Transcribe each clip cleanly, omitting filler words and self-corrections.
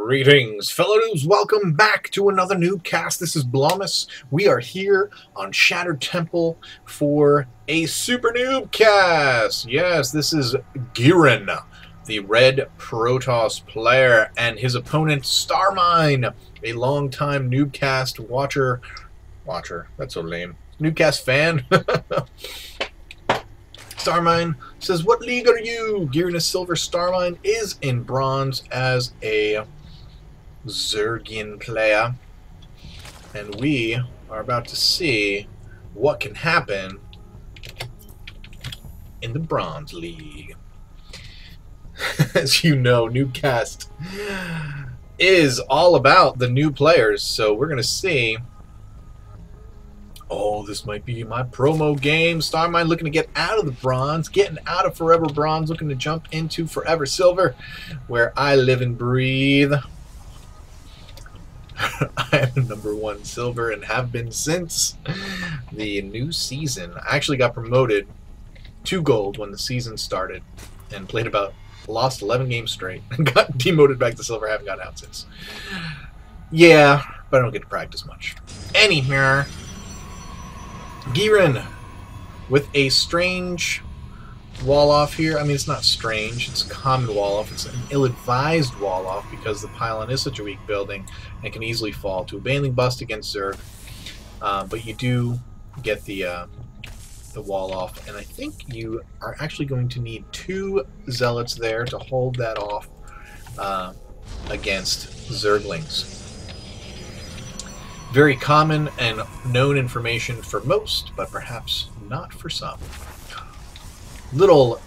Greetings, fellow noobs. Welcome back to another NuubCast. This is Blomus. We are here on Shattered Temple for a Super NuubCast. Yes, this is Giran, the red Protoss player, and his opponent, Starmine, a longtime NuubCast watcher. That's so lame. NuubCast fan. Starmine says, "What league are you?" Giran is silver. Starmine is in bronze as a Zergian player. And we are about to see what can happen in the Bronze League. As you know, NuubCast is all about the new players, so we're going to see. Oh, this might be my promo game. Starmine looking to get out of the bronze, getting out of Forever Bronze, looking to jump into Forever Silver, where I live and breathe. I am #1 silver and have been since the new season. I actually got promoted to gold when the season started and lost 11 games straight and got demoted back to silver. I haven't gotten out since. Yeah, but I don't get to practice much. Anywhere. Giran with a strange wall off here. I mean, it's not strange, it's a common wall off. It's an ill-advised wall off because the pylon is such a weak building and can easily fall to a baneling bust against Zerg. But you do get the wall off, and I think you are actually going to need 2 zealots there to hold that off against Zerglings. Very common and known information for most, but perhaps not for some. Little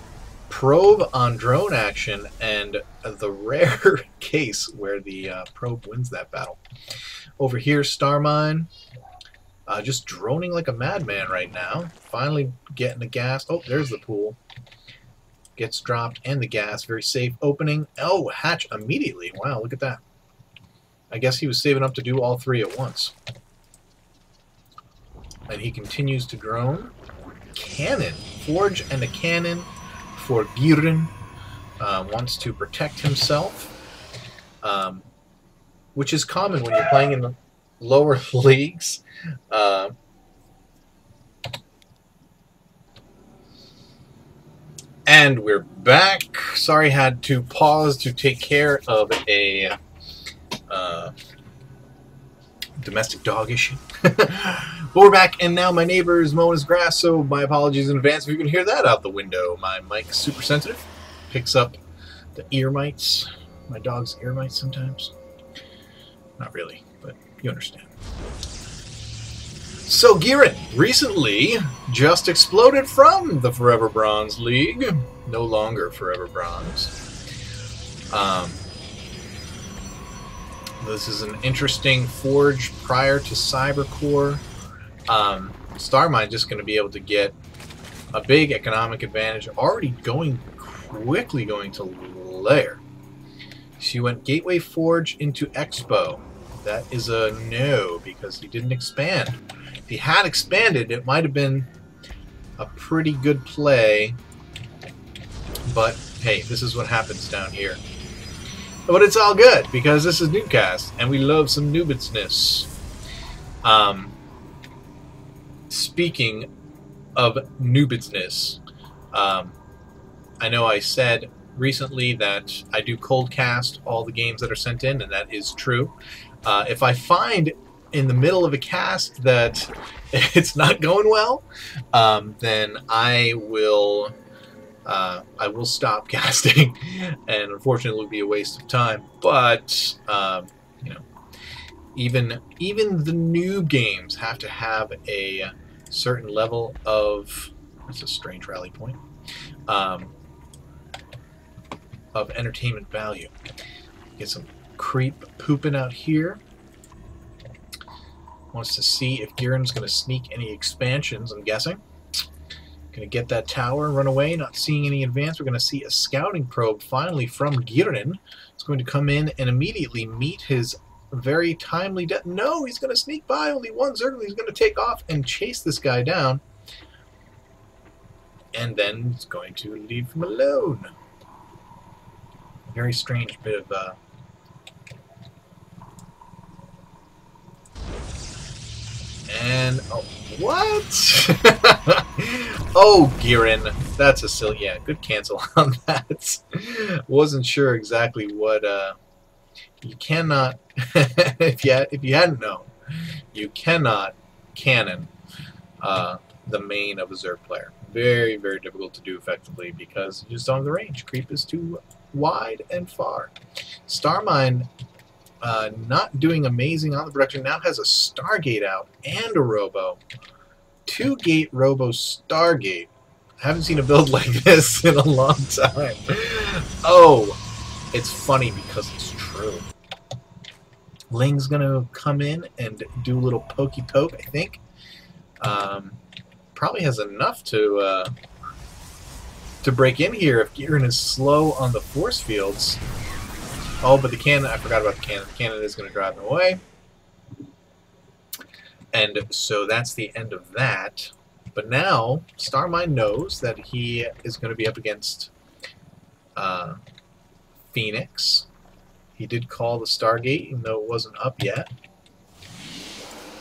probe on drone action, and the rare case where the probe wins that battle. Over here, Starmine just droning like a madman right now. Finally getting the gas. Oh, there's the pool. Gets dropped, and the gas. Very safe opening. Oh, hatch immediately. Wow, look at that. I guess he was saving up to do all 3 at once. And he continues to drone. Cannon. Forge and a cannon for Giran. Wants to protect himself. Which is common when you're playing in the lower leagues. And we're back. Sorry, had to pause to take care of a domestic dog issue. But we're back, and now my neighbor is mowing his grass, so my apologies in advance if you can hear that out the window. My mic's super sensitive. Picks up the ear mites. My dog's ear mites sometimes. Not really, but you understand. So Giran recently just exploded from the Forever Bronze League. No longer Forever Bronze. This is an interesting forge prior to Cybercore. Starmine just going to be able to get a big economic advantage. Already quickly going to layer. She went Gateway Forge into Expo. That is a no because he didn't expand. If he had expanded, it might have been a pretty good play. But hey, this is what happens down here. But it's all good, because this is NuubCast, and we love some noobitsness. Speaking of noobitsness, I know I said recently that I do cold cast all the games that are sent in, and that is true. If I find in the middle of a cast that it's not going well, then I will stop casting, and unfortunately it will be a waste of time. But you know, even the noob games have to have a certain level of, that's a strange rally point, of entertainment value. Get some creep pooping out here. Wants to see if Giran's going to sneak any expansions, I'm guessing. Going to get that tower and run away, not seeing any advance. We're going to see a scouting probe finally from Giran. It's going to come in and immediately meet his very timely death. No, he's going to sneak by. Only one Zergling. He's going to take off and chase this guy down. And then he's going to leave him alone. Very strange bit of And oh, what? Oh, Girin, that's a silly. Yeah, good cancel on that. Wasn't sure exactly what. You cannot. if you hadn't known, you cannot cannon the main of a Zerg player. Very, very difficult to do effectively because you just don't have the range. Creep is too wide and far. Starmine, not doing amazing on the production, now has a Stargate out and a Robo. 2-gate Robo Stargate. I haven't seen a build like this in a long time. Oh, it's funny because it's true. Ling's gonna come in and do a little pokey poke, I think. Probably has enough to break in here if Girin is slow on the force fields. Oh, but the cannon, I forgot about the cannon. The cannon is going to drive him away. And so that's the end of that. But now, Starmine knows that he is going to be up against Phoenix. He did call the Stargate, even though it wasn't up yet.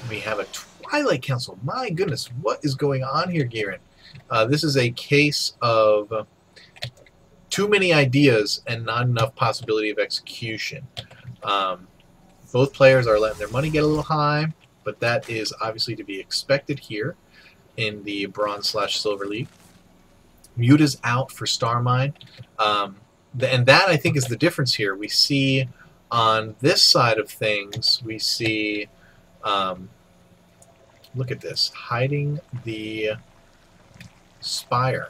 We have a Twilight Council. My goodness, what is going on here, Girin? This is a case of too many ideas and not enough possibility of execution. Both players are letting their money get a little high, but that is obviously to be expected here in the Bronze/Silver League. Muta's out for Starmine. And that, I think, is the difference here. We see on this side of things, we see, look at this, hiding the Spire.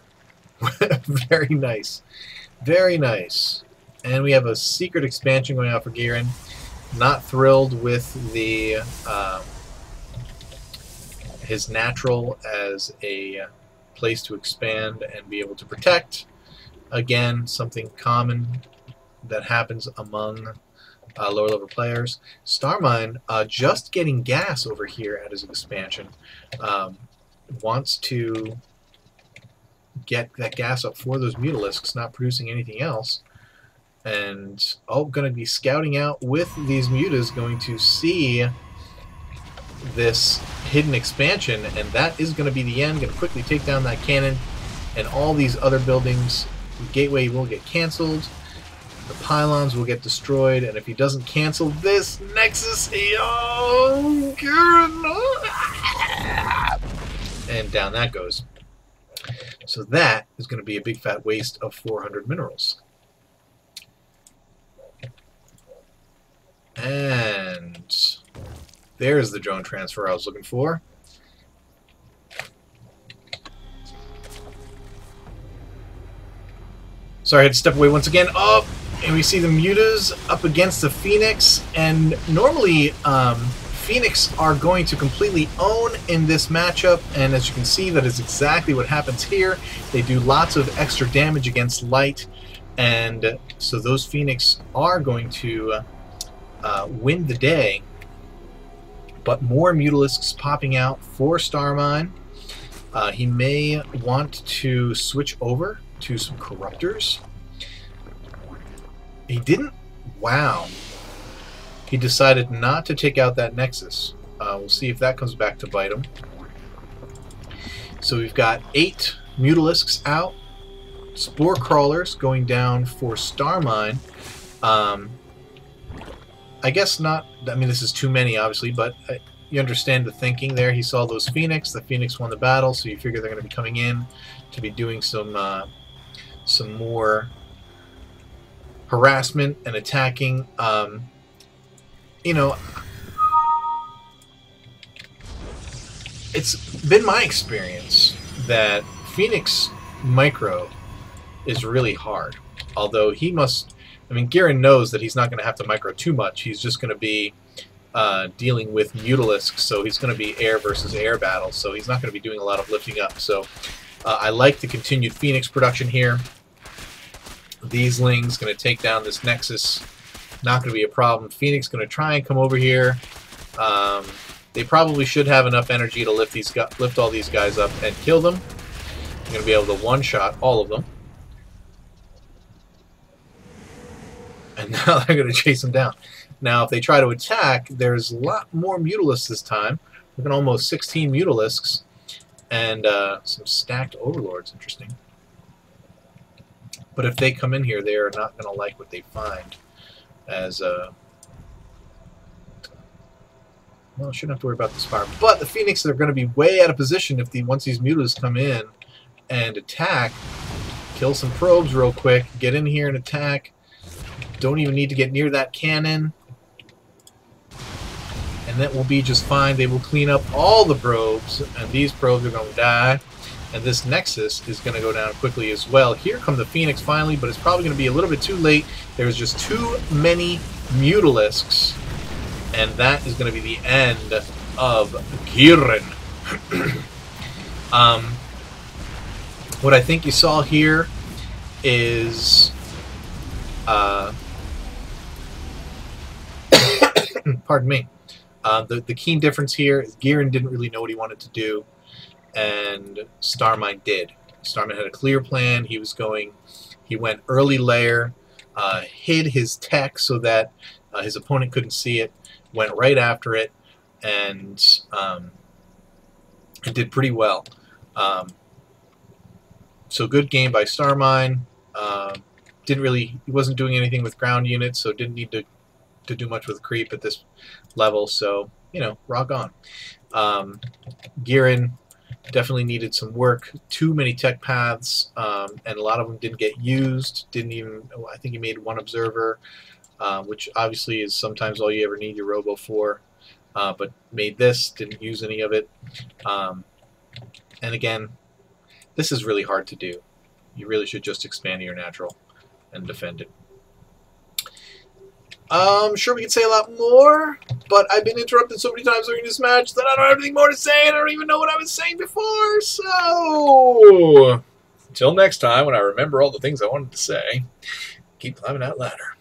Very nice. Very nice. And we have a secret expansion going out for Girin. Not thrilled with the his natural as a place to expand and be able to protect. Again, something common that happens among lower level players. Starmine, just getting gas over here at his expansion, wants to get that gas up for those Mutalisks, not producing anything else. And going to be scouting out with these Mutas, going to see this hidden expansion, and that is going to be the end. Going to quickly take down that cannon, and all these other buildings. The gateway will get canceled, the pylons will get destroyed, and if he doesn't cancel this Nexus, and down that goes. So that is going to be a big fat waste of 400 minerals. And there's the drone transfer I was looking for. Sorry, I had to step away once again. Oh, and we see the Mutas up against the Phoenix. And normally, Phoenix are going to completely own in this matchup. And as you can see, that is exactly what happens here. They do lots of extra damage against light. And so those Phoenix are going to win the day. But more Mutalisks popping out for Starmine. He may want to switch over to some Corruptors. He didn't. Wow. He decided not to take out that Nexus. We'll see if that comes back to bite him. So we've got 8 Mutalisks out. Spore Crawlers going down for Starmine. I guess not. I mean, this is too many, obviously, but you understand the thinking there. He saw those Phoenix. The Phoenix won the battle, so you figure they're going to be coming in to be doing some more harassment and attacking. You know, it's been my experience that Phoenix Micro is really hard. Although he must, I mean, Girin knows that he's not going to have to micro too much. He's just going to be dealing with Mutalisks, so he's going to be air versus air battles, so he's not going to be doing a lot of lifting up. So I like the continued Phoenix production here. These Lings going to take down this Nexus. Not going to be a problem. Phoenix going to try and come over here. They probably should have enough energy to lift all these guys up and kill them. They're going to be able to one-shot all of them. And now they're going to chase them down. Now, if they try to attack, there's a lot more Mutalisks this time. Looking almost 16 Mutalisks and some stacked Overlords. Interesting. But if they come in here, they are not going to like what they find. As well, I shouldn't have to worry about this fire. But the Phoenix are going to be way out of position if once these Mutalisks come in and attack. Kill some probes real quick. Get in here and attack. Don't even need to get near that cannon. And that will be just fine. They will clean up all the probes, and these probes are going to die. And this Nexus is going to go down quickly as well. Here come the Phoenix finally, but it's probably going to be a little bit too late. There's just too many Mutalisks, and that is going to be the end of Girin. What I think you saw here is pardon me. The key difference here is Girin didn't really know what he wanted to do, and Starmine did. Starmine had a clear plan. He went early layer, hid his tech so that his opponent couldn't see it, went right after it, and it did pretty well. So good game by Starmine. He wasn't doing anything with ground units, so didn't need to do much with creep at this level. So, you know, rock on. Girin definitely needed some work. Too many tech paths, and a lot of them didn't get used. I think he made one observer, which obviously is sometimes all you ever need your robo for. But made this, didn't use any of it. And again, this is really hard to do. You really should just expand your natural and defend it. I'm sure we could say a lot more, but I've been interrupted so many times during this match that I don't have anything more to say, and I don't even know what I was saying before, so until next time when I remember all the things I wanted to say, keep climbing that ladder.